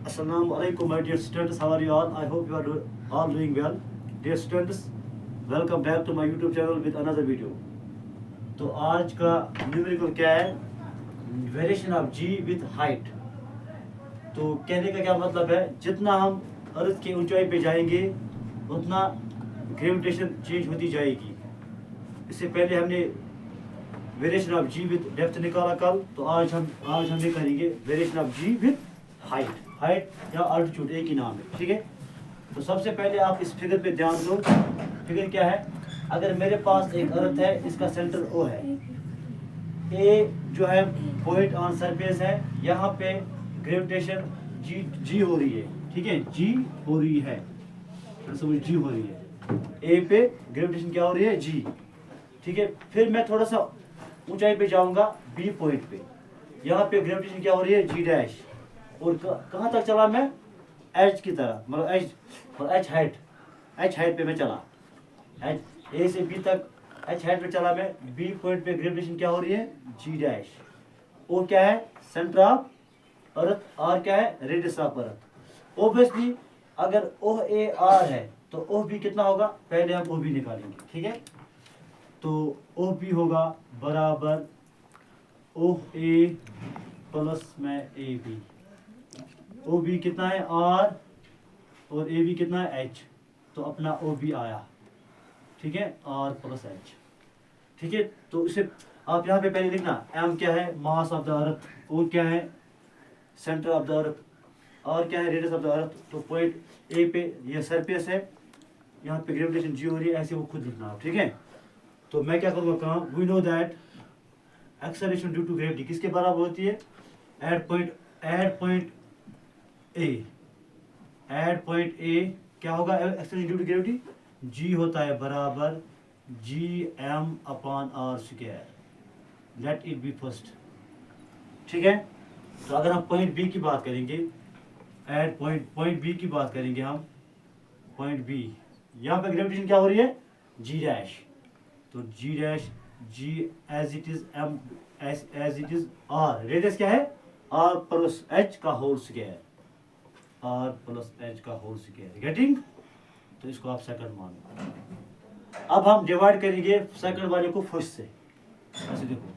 Assalamu alaikum, my dear students. How are you all? I hope you are all doing well. Dear students, welcome back to my YouTube channel with another video. तो आज का numerical क्या है? Variation of G with height. तो कहने का क्या मतलब है, जितना हम अर्थ की ऊंचाई पे जाएंगे उतना ग्रेविटेशन चेंज होती जाएगी. इससे पहले हमने variation of G with depth निकाला कल, तो आज हम ये करेंगे variation of G with height या अल्टीट्यूड, एक ही नाम है. ठीक है. तो सबसे पहले आप इस फिगर पे ध्यान दो. फिगर क्या है? अगर मेरे पास एक अर्थ है, इसका सेंटर ओ है, ए जो है पॉइंट ऑन सरफेस है, यहाँ पे ग्रेविटेशन जी हो रही है. ठीक है, जी हो रही है, जी हो रही है. ए पे ग्रेविटेशन क्या हो रही है? जी. ठीक है. फिर मैं थोड़ा सा ऊंचाई पे जाऊंगा बी पॉइंट पे, यहाँ पे ग्रेविटेशन क्या हो रही है? G dash. और कहाँ तक चला मैं? एच की तरह, मतलब एच हाइट पे मैं चला. एच ए से बी तक एच हाइट पे चला मैं. बी पॉइंट पे ग्रेविटेशन क्या हो रही है? G dash. ओ क्या है? Centre of earth. आर क्या है? Radius of earth. ओब्वियसली अगर ओ ए आर है तो ओ बी कितना होगा? पहले हम ओ बी निकालेंगे. ठीक है. तो ओ बी होगा बराबर ओ ए प्लस में ए बी. ओ बी कितना है? आर. और ए बी कितना है? एच. तो अपना ओ बी आया. ठीक है, आर प्लस एच. ठीक है. तो इसे आप यहाँ पे पहले लिखना, एम क्या है? Mass of the earth. O क्या है? Centre of the earth. R क्या है? Radius of the earth. तो पॉइंट ए पे ये सरफेस है, यहाँ पे ग्रेविटेशन जी हो रही है, ऐसे वो खुद लिखना. ठीक है. तो मैं क्या करूँगा काम? We know that acceleration due to gravity किसके बराबर होती है? एट पॉइंट ए क्या होगा? Acceleration due to gravity G होता है बराबर G M upon R square. Let it be first. ठीक है. तो अगर हम पॉइंट बी की बात करेंगे, एट पॉइंट बी की बात करेंगे हम, पॉइंट बी, यहाँ पे ग्रेविटेशन क्या हो रही है? G dash. तो G dash G as it is M as it is R. Radius क्या है? आर प्लस एच का whole square. R plus H का होल स्क्वायर. गेटिंग? तो इसको आप सेकंड मानो. अब हम डिवाइड करेंगे सेकंड वाले को फर्स्ट से. ऐसे देखो,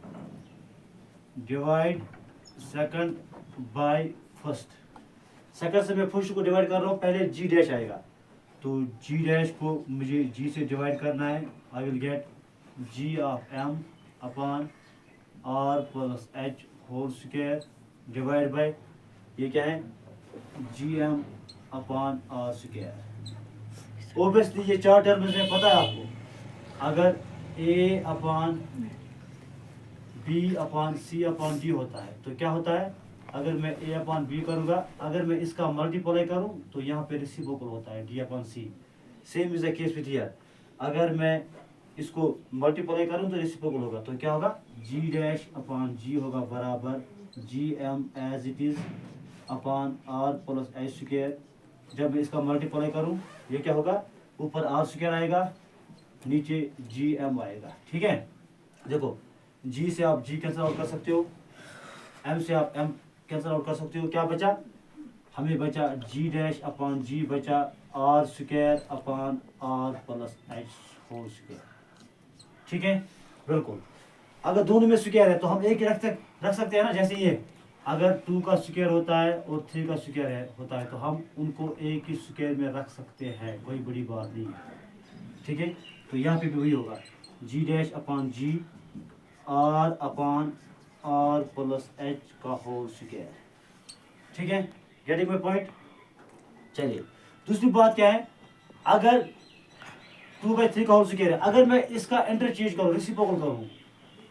divide second by first. Second से मैं फर्स्ट को डिवाइड कर रहा हूँ. पहले जी डैश आएगा, तो जी डैश को मुझे जी से डिवाइड करना है. I will get G of M upon R plus H whole square divide by ये क्या है? G M upon R square. Obviously ये चार टर्म्स में पता है आपको. अगर A upon B upon C upon D होता है तो क्या होता है? अगर मैं ए अपॉन बी करूँगा, अगर मैं इसका मल्टीप्लाई करूँ तो यहाँ पे रेसिप्रोकल होता है D upon C. Same is the case with here. अगर मैं इसको मल्टीप्लाई करूँ तो रेसिप्रोकल होगा. तो क्या होगा? जी डैश अपॉन जी होगा बराबर G M as it is upon R plus H square. जब मैं इसका मल्टीप्लाई करूँ ये क्या होगा? ऊपर आर स्क्वायर आएगा, नीचे जी एम आएगा. ठीक है. देखो, जी से आप जी कैंसिल आउट कर सकते हो, एम से आप एम कैंसिल आउट कर सकते हो. क्या बचा? हमें बचा जी डैश अपॉन जी बचा R square upon R plus H whole square. ठीक है. बिल्कुल. अगर दोनों में स्क्वायर है तो हम एक ही रख सकते हैं ना. जैसे ये अगर 2 का स्क्वायर होता है और 3 का स्क्वायर होता है तो हम उनको एक ही स्क्वायर में रख सकते हैं, कोई बड़ी बात नहीं है. ठीक है. तो यहाँ पे भी वही होगा, G dash upon G R upon R plus H का होल स्क्वायर. ठीक है. Getting my point? चलिए, दूसरी बात क्या है? अगर 2/3 का होल स्क्वायर है, अगर मैं इसका इंटरचेंज करूँ, रेसिप्रोकल करूँ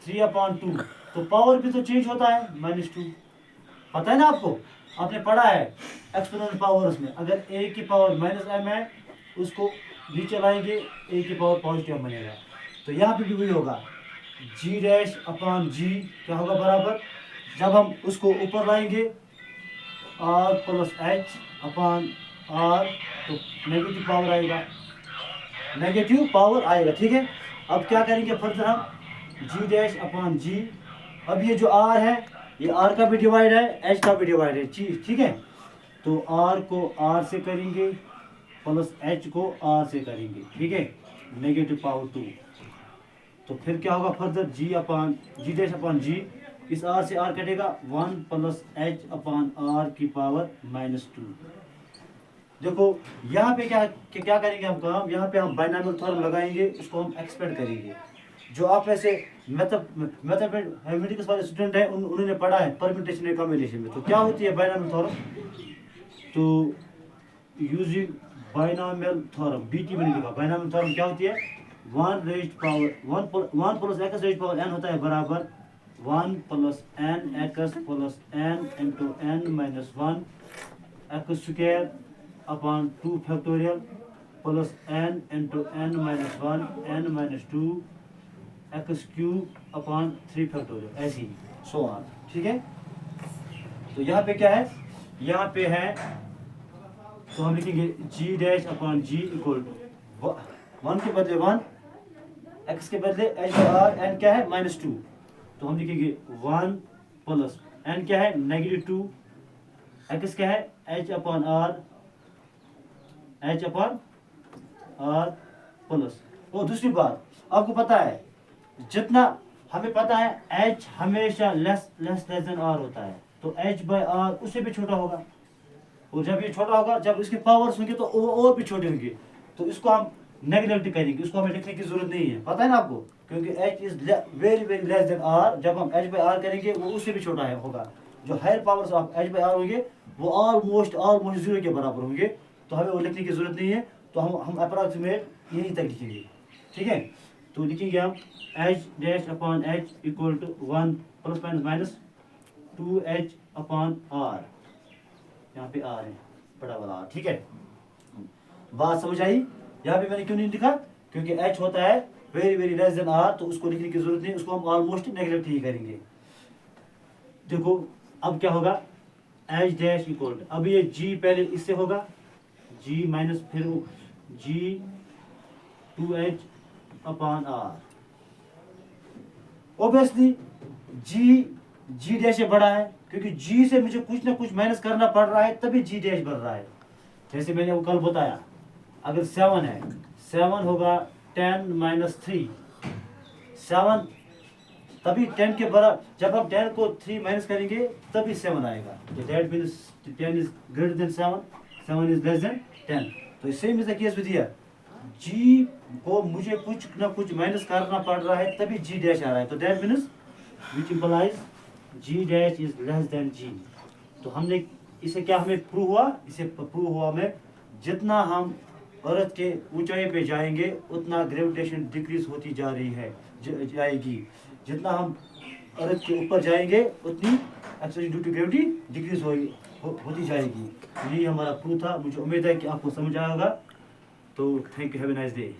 3/2, तो पावर भी तो चेंज होता है, -2. पता है ना आपको, आपने पढ़ा है एक्सपोनेंशियल पावर. उसमें अगर a की पावर -m है, उसको नीचे लाएंगे a की पावर पॉजिटिव बनेगा. तो यहाँ पे भी वही होगा, जी डैश अपॉन जी क्या होगा बराबर, जब हम उसको ऊपर लाएंगे R plus H upon R, तो नेगेटिव पावर आएगा. ठीक है. अब क्या करेंगे फर्दर हम? G dash upon G. अब ये जो आर है, ये आर का भी डिवाइड है, एच का भी डिवाइड है. ठीक है. तो आर को आर से करेंगे प्लस एच को आर से करेंगे, ठीक है, नेगेटिव पावर 2। तो फिर क्या होगा फर्दर, जी अपान जी डैश अपान जी, इस आर से आर कटेगा 1 प्लस एच अपान आर की पावर -2। देखो यहाँ पे क्या क्या करेंगे हम काम, यहाँ पे हम बाइनॉमियल थ्योरम लगाएंगे, उसको हम एक्सपेंड करेंगे। जो आप ऐसे मैथमेटिक्स वाले स्टूडेंट हैं उन्होंने पढ़ा है परम्यूटेशन एंड कॉम्बिनेशन में। तो क्या होती है बाइनॉमियल थ्योरम, तो यूजिंग बाइनॉमियल थ्योरम, बीटी मैंने लिखा, बाइनॉमियल थ्योरम क्या होती है, 1 raised power 1 plus x raised power n होता है बराबर 1 plus N X plus N into N minus 1 x square upon 2 factorial plus N into N minus 1 N minus 2 x cube upon 3 factorial, ऐसे ही so on, ठीक है। तो यहाँ पे क्या है, यहाँ पे है, तो हम लिखेंगे G dash upon G equal to 1 के बदले 1, एक्स के बदले एच आर, एन क्या है -2, तो हम लिखेंगे 1 प्लस एन क्या है -2, एक्स क्या है एच अपॉन आर प्लस। और दूसरी बात आपको पता है, जितना हमें पता है एच हमेशा लेस देन आर होता है, तो एच बाय आर उससे भी छोटा होगा, और जब ये छोटा होगा, जब इसके पावर्स होंगे तो वो और भी छोटे होंगे, तो इसको हम नेगलेक्ट करेंगे, इसको हमें लिखने की जरूरत नहीं है, पता है ना आपको, क्योंकि h is very very less than r, जब हम h बाय r करेंगे वो उससे भी छोटा है होगा, जो higher powers of h by r होंगे वो ऑलमोस्ट 0 के बराबर होंगे, तो हमें वो लिखने की जरूरत नहीं है, तो हम अप्रॉक्सीमेट यहीं तक लिखेंगे, ठीक है। तो लिखेंगे हम h dash upon h equal to 1 plus minus 2h upon r, यहाँ पे r है बड़ा वाला r, ठीक है। बात समझ आई, यहाँ पे मैंने क्यों नहीं लिखा, क्योंकि h होता है very very less than r, तो उसको लिखने की जरूरत नहीं, उसको हम ऑलमोस्ट नेगलेक्ट ही करेंगे। देखो अब क्या होगा, h डैश इक्वल, अब ये g पहले इससे होगा, g माइनस फिर g 2h upon r, obviously g dash से बड़ा है, क्योंकि g से मुझे कुछ ना कुछ माइनस करना पड़ रहा है, तभी g डैश बढ़ रहा है। जैसे मैंने वो कल बताया, अगर 7 है, 7 होगा 10 माइनस 3, 7 तभी 10 के बराबर, जब हम 10 को 3 माइनस करेंगे तभी 7 आएगा, तो that means 10 is greater than 7, 7 is less than 10। तो same is the case with here, g को मुझे कुछ ना कुछ माइनस करना पड़ रहा है तभी g डैश आ रहा है, तो that means which implies g dash is less than g। तो हमने इसे क्या हमें प्रूव हुआ, इसे प्रूव हुआ हमें, जितना हम अर्थ के ऊंचाई पे जाएंगे उतना ग्रेविटेशन डिक्रीज होती जा रही है जाएगी, जितना हम अर्थ के ऊपर जाएंगे उतनी acceleration due to gravity decrease होती जाएगी। यही हमारा प्रूफ था, मुझे उम्मीद है कि आपको समझ आया होगा। तो thank you, have a nice day.